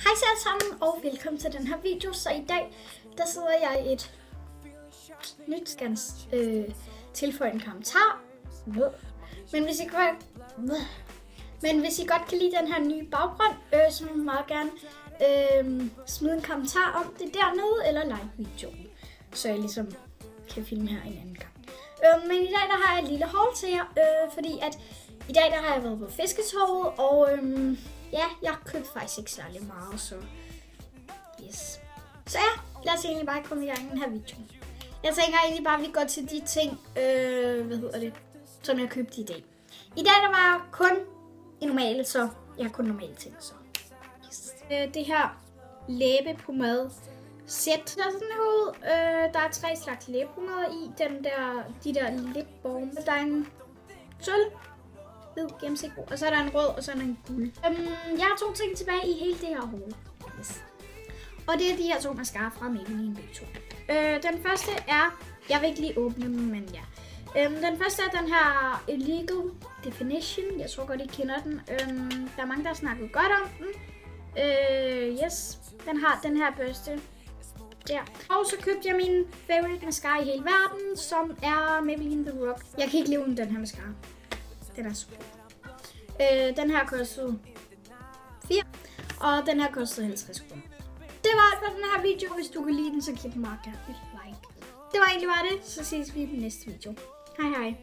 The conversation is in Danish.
Hej så alle sammen, og velkommen til den her video. Så i dag, der sidder jeg i et nyt skans tilføje en kommentar. Men hvis I godt kan lide den her nye baggrund, så må I meget gerne smide en kommentar om det dernede, eller like videoen, så jeg ligesom kan filme her en anden gang. Men i dag, der har jeg et lille haul til jer, fordi at i dag, der har jeg været på fisketorvet, og ja, jeg købte faktisk ikke særlig meget, så yes. Så ja, lad os egentlig bare komme i gang med den her video. Jeg tænker egentlig bare, at vi går til de ting, som jeg købte i dag. I dag, der var kun en normale, så jeg har kun normale ting, så yes. Det her læbepomade sæt. Der er sådan hoved. Der er 3 slags læbepomader i. De der lipbalm. Der er en sølv, hvid, gennemsigtig, og så er der en rød, og så er der en guld. Jeg har 2 ting tilbage i hele det her hoved. Yes. Og det er de her 2 mascara fra Maybelline begge 2. Den første er, jeg vil ikke lige åbne den, men ja. Den første er den her Illegal Definition. Jeg tror godt, I kender den. Der er mange, der har snakket godt om den. Yes, den har den her børste der. Og så købte jeg min favorite mascara i hele verden, som er Maybelline The Rock. Jeg kan ikke leve uden den her mascara. Den er super. Den her kostede 4, og den her kostede 50 kroner. Det var alt for den her video. Hvis du kan lide den, så giv den meget gerne et like. Det var egentlig bare det. Så ses vi i den næste video. Hej hej.